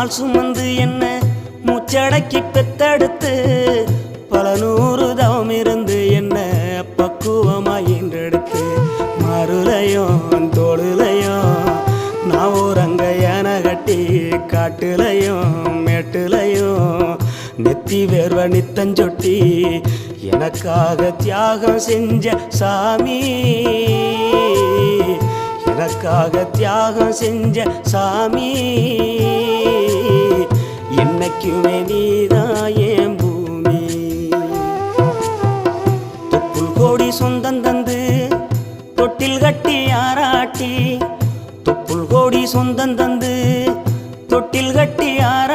பால் சுமந்து என்ன மூச்சடக்கி பெத்தெடுத்து பல நூறு தவம் இருந்து என்ன பக்குவமாய் ஈன்றெடுத்து மருளையும் தோளுலையும் நான் ஊரங்க என கட்டி காட்டுலையும் மேட்டுலையும் நெத்தி வேர்வ நித்தஞ்சொட்டி எனக்காக தியாகம் செஞ்ச சாமி, எனக்காக தியாகம் செஞ்ச சாமி, என்னைக்குமே நீதான் என் பூமி. தொப்புள் கோடி சொந்தம் தந்து தொட்டில் கட்டி ஆராட்டி, தொப்புள் கோடி சொந்தம் தந்து தொட்டில் கட்டி ஆராட்டி